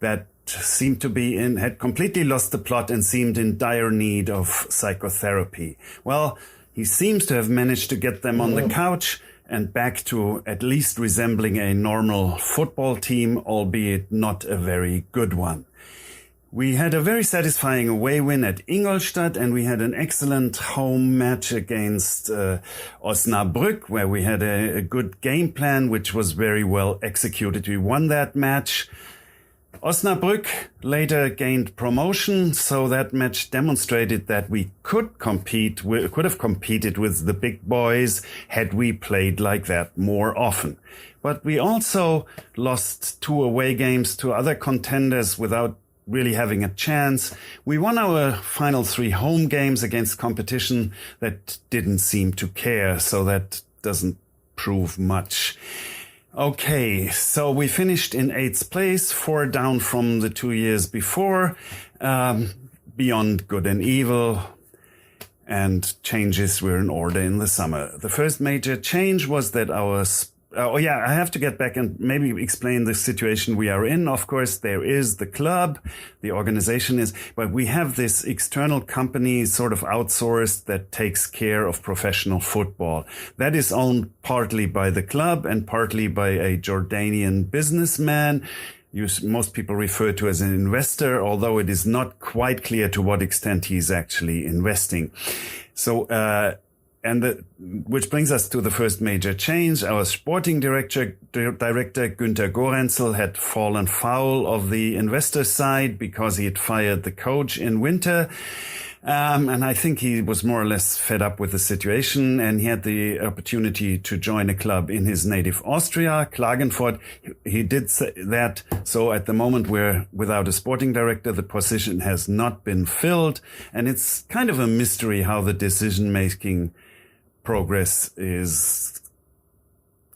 that seemed to be had completely lost the plot and seemed in dire need of psychotherapy. Well, he seems to have managed to get them on the couch and back to at least resembling a normal football team, albeit not a very good one. We had a very satisfying away win at Ingolstadt, and we had an excellent home match against Osnabrück, where we had a good game plan, which was very well executed. We won that match. Osnabrück later gained promotion, so that match demonstrated that we could have competed with the big boys had we played like that more often. But we also lost 2 away games to other contenders without really having a chance. We won our final 3 home games against competition that didn't seem to care, so that doesn't prove much. Okay, so we finished in 8th place, 4 down from the 2 years before, beyond good and evil, and changes were in order in the summer. The first major change was that I have to get back and maybe explain the situation we are in. Of course, there is the club, the organization is, but we have this external company sort of outsourced that takes care of professional football. That is owned partly by the club and partly by a Jordanian businessman. Most people refer to as an investor, although it is not quite clear to what extent he's actually investing. So, which brings us to the first major change. Our sporting director Günter Gorenzel had fallen foul of the investor side because he had fired the coach in winter. And I think he was more or less fed up with the situation, and he had the opportunity to join a club in his native Austria, Klagenfurt. He did that. So at the moment we're without a sporting director. The position has not been filled, and it's kind of a mystery how the decision-making progress is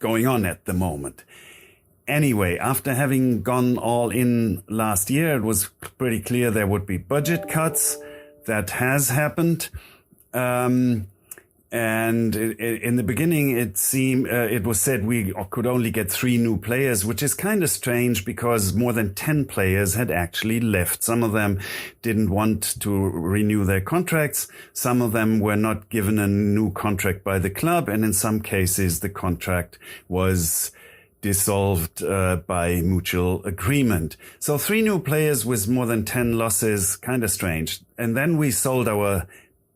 going on at the moment. Anyway, after having gone all in last year, it was pretty clear there would be budget cuts. That has happened. And in the beginning, it was said we could only get 3 new players, which is kind of strange because more than 10 players had actually left. Some of them didn't want to renew their contracts. Some of them were not given a new contract by the club. And in some cases, the contract was dissolved by mutual agreement. So 3 new players with more than 10 losses, kind of strange. And then we sold our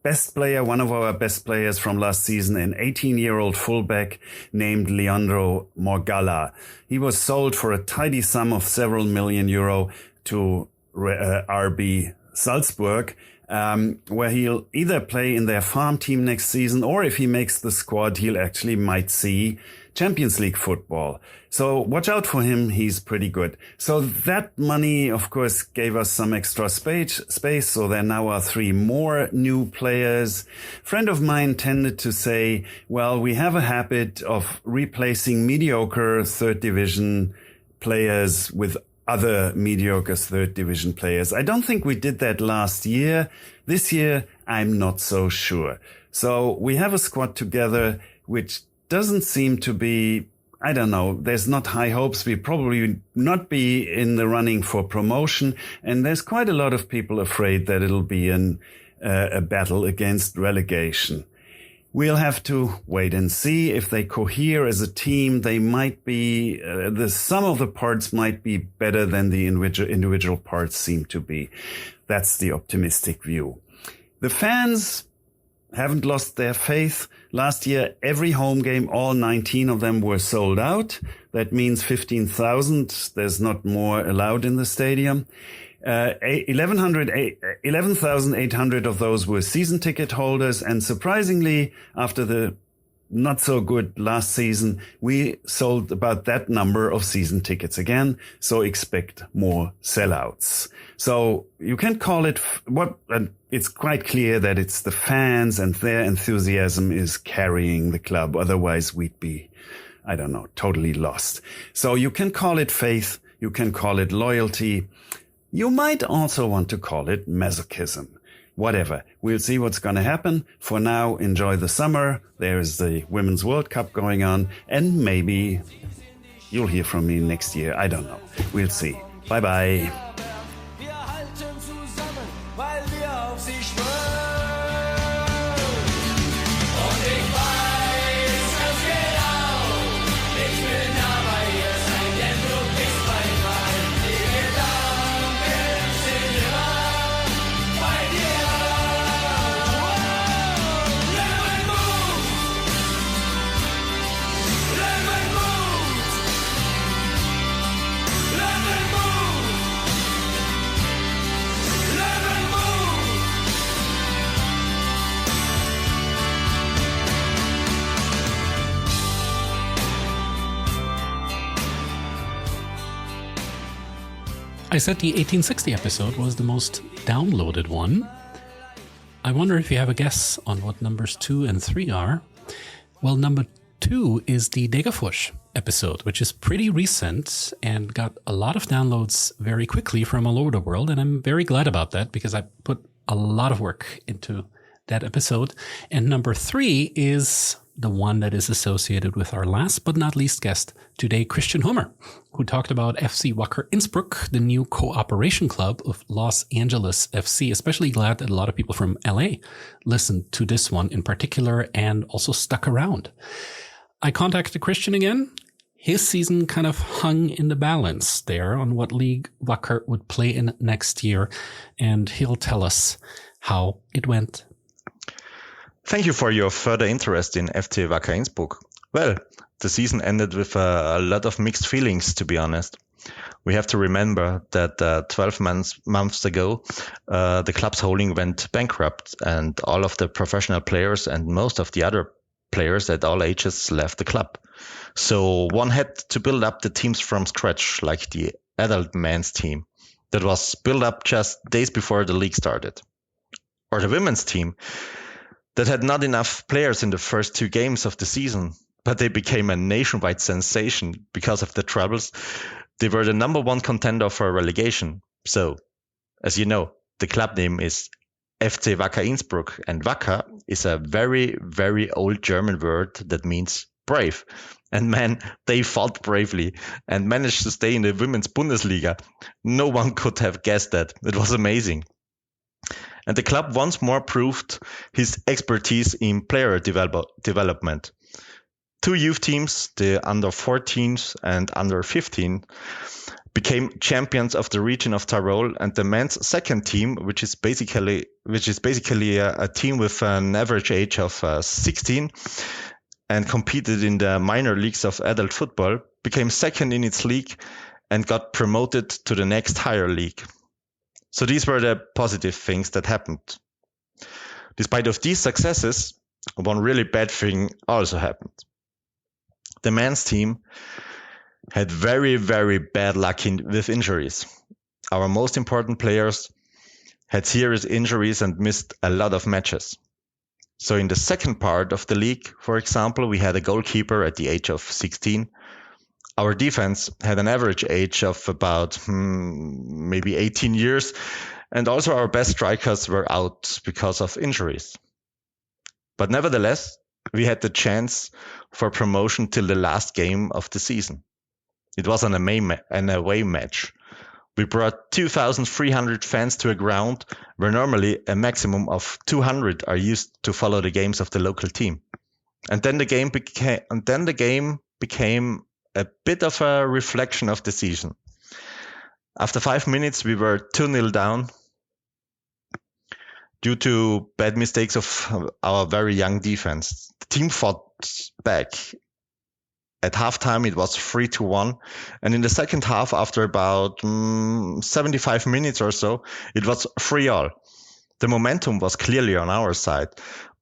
best player, one of our best players from last season, an 18-year-old fullback named Leandro Morgalla. He was sold for a tidy sum of several million euro to RB Salzburg, where he'll either play in their farm team next season, or if he makes the squad, he'll actually might see Champions League football. So watch out for him. He's pretty good. So that money, of course, gave us some extra space. So there now are 3 more new players. Friend of mine tended to say, well, we have a habit of replacing mediocre 3rd division players with other mediocre 3rd division players. I don't think we did that last year. This year, I'm not so sure. So we have a squad together, which doesn't seem to be, I don't know, there's not high hopes. We probably not be in the running for promotion. And there's quite a lot of people afraid that it'll be a battle against relegation. We'll have to wait and see if they cohere as a team. They might be, the sum of the parts might be better than the individual parts seem to be. That's the optimistic view. The fans haven't lost their faith. Last year, every home game, all 19 of them were sold out. That means 15,000. There's not more allowed in the stadium. 11,800 of those were season ticket holders. And surprisingly, after the not so good last season, we sold about that number of season tickets again. So expect more sellouts. So you can call it it's quite clear that it's the fans and their enthusiasm is carrying the club. Otherwise we'd be, I don't know, totally lost. So you can call it faith. You can call it loyalty. You might also want to call it masochism. Whatever. We'll see what's going to happen. For now, enjoy the summer. There's the Women's World Cup going on. And maybe you'll hear from me next year. I don't know. We'll see. Bye-bye.
I said the 1860 episode was the most downloaded one. I wonder if you have a guess on what numbers 2 and 3 are. Well, number 2 is the Degerfors episode, which is pretty recent and got a lot of downloads very quickly from all over the world. And I'm very glad about that because I put a lot of work into that episode. And number 3 is the one that is associated with our last but not least guest today, Christian Hummer, who talked about FC Wacker Innsbruck, the new cooperation club of Los Angeles FC. Especially glad that a lot of people from LA listened to this one in particular and also stuck around. I contacted Christian again. His season kind of hung in the balance there on what league Wacker would play in next year, and he'll tell us how it went.
Thank you for your further interest in FC Wacker Innsbruck. Well, the season ended with a lot of mixed feelings, to be honest. We have to remember that 12 months ago, the club's holding went bankrupt, and all of the professional players and most of the other players at all ages left the club. So one had to build up the teams from scratch, like the adult men's team that was built up just days before the league started. Or the women's team that had not enough players in the first 2 games of the season, but they became a nationwide sensation because of the troubles. They were the number 1 contender for relegation. So, as you know, the club name is FC Wacker Innsbruck, and Wacker is a very, very old German word that means brave. And man, they fought bravely and managed to stay in the women's Bundesliga. No one could have guessed that. It was amazing. And the club once more proved his expertise in player development. 2 youth teams, the under 14s and under 15, became champions of the region of Tyrol, and the men's second team, which is basically a team with an average age of 16 and competed in the minor leagues of adult football, became second in its league and got promoted to the next higher league. So these were the positive things that happened. Despite of these successes, one really bad thing also happened. The men's team had very, very bad luck with injuries. Our most important players had serious injuries and missed a lot of matches. So in the second part of the league, for example, we had a goalkeeper at the age of 16. Our defense had an average age of about maybe 18 years. And also our best strikers were out because of injuries. But nevertheless, we had the chance for promotion till the last game of the season. It was an away match. We brought 2,300 fans to a ground where normally a maximum of 200 are used to follow the games of the local team. And then the game became a bit of a reflection of the season. After 5 minutes, we were 2-0 down due to bad mistakes of our very young defense. The team fought back. At halftime, it was 3-1. And in the second half, after about 75 minutes or so, it was 3-3. The momentum was clearly on our side.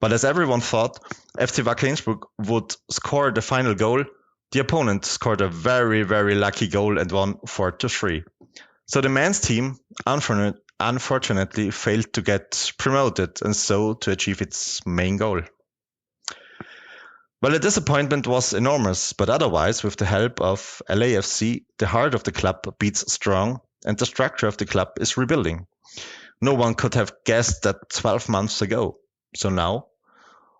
But as everyone thought, FC Wacker Innsbruck would score the final goal, the opponent scored a very, very lucky goal and won 4-3. So the men's team, unfortunately, failed to get promoted and so to achieve its main goal. Well, the disappointment was enormous, but otherwise, with the help of LAFC, the heart of the club beats strong and the structure of the club is rebuilding. No one could have guessed that 12 months ago. So now,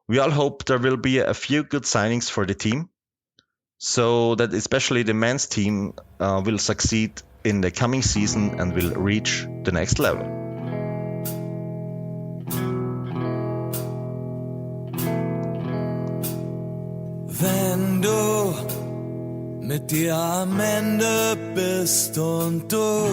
we all hope there will be a few good signings for the team, so that especially the men's team will succeed in the coming season and will reach the next level.
Wenn du mit dir am Ende bist und du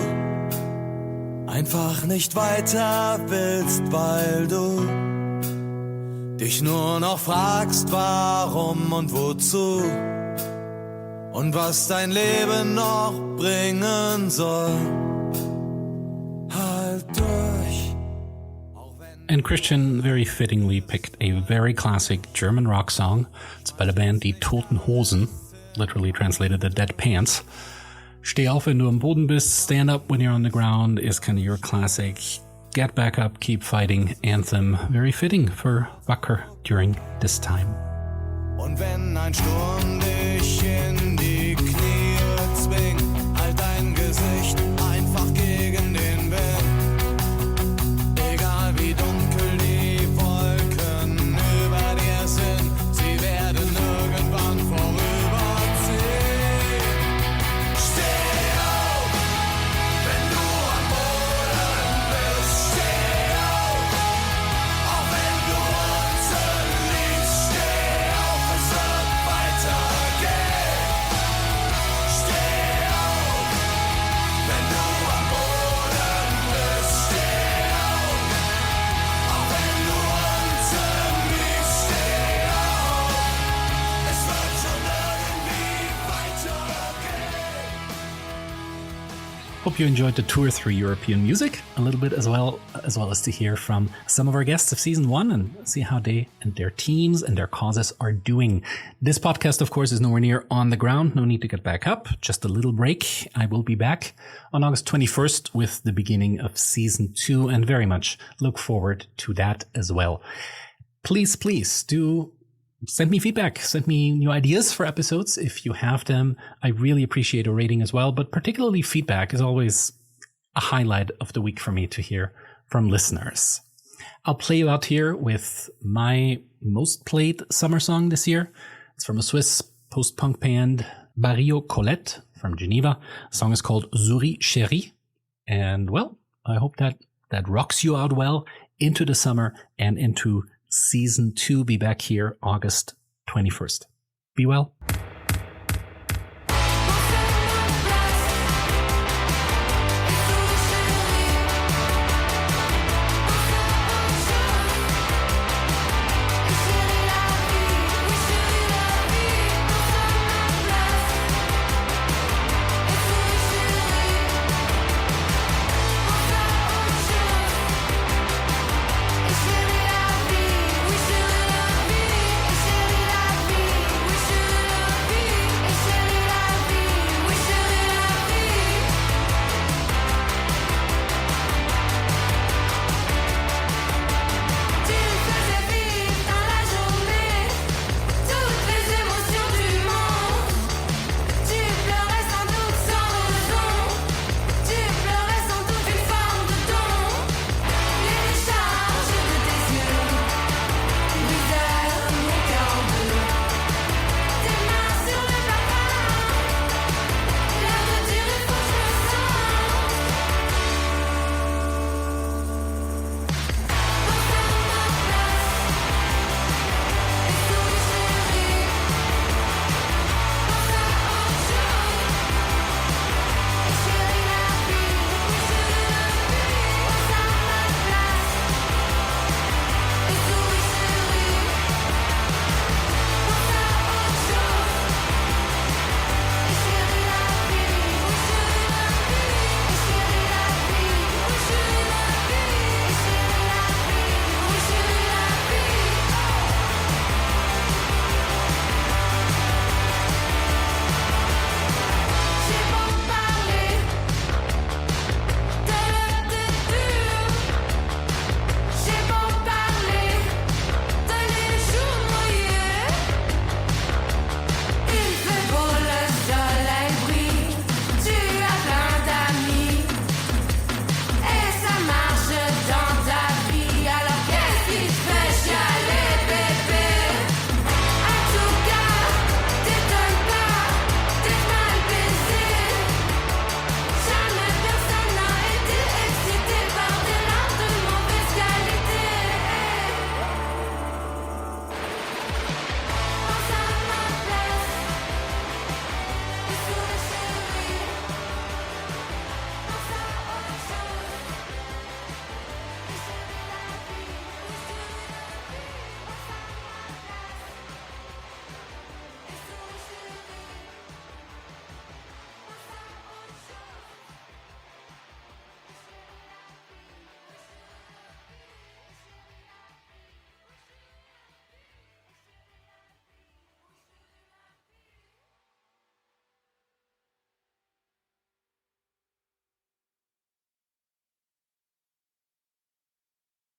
einfach nicht weiter willst, weil du dich nur noch fragst, warum und wozu und was dein Leben noch bringen soll, halt durch.
And Christian very fittingly picked a very classic German rock song. It's by the band Die Toten Hosen, literally translated the Dead Pants. Steh auf, wenn du am Boden bist, stand up when you're on the ground is kind of your classic get back up, keep fighting anthem. Very fitting for Wacker during this time.
Und wenn ein Sturm dich in die Knie zwingt, halt dein Gesicht einfach gegen den Wind. Egal wie dunkel die Wolken über dir sind, sie werden irgendwann vorüberziehen. Steh auf, wenn du am Boden bist. Steh auf, auch wenn du uns liebst. Steh auf, es wird weitergehen.
Hope you enjoyed the tour through European music a little bit, as well as to hear from some of our guests of season 1 and see how they and their teams and their causes are doing. This podcast, of course, is nowhere near on the ground. No need to get back up. Just a little break. I will be back on August 21st with the beginning of season 2 and very much look forward to that as well. Please do send me feedback, send me new ideas for episodes if you have them. I really appreciate a rating as well, but particularly feedback is always a highlight of the week for me to hear from listeners. I'll play you out here with my most played summer song this year. It's from a Swiss post-punk band, Barrio Colette from Geneva. The song is called Souris Chérie. And well, I hope that rocks you out well into the summer and into Season 2. Be back here August 21st. Be well.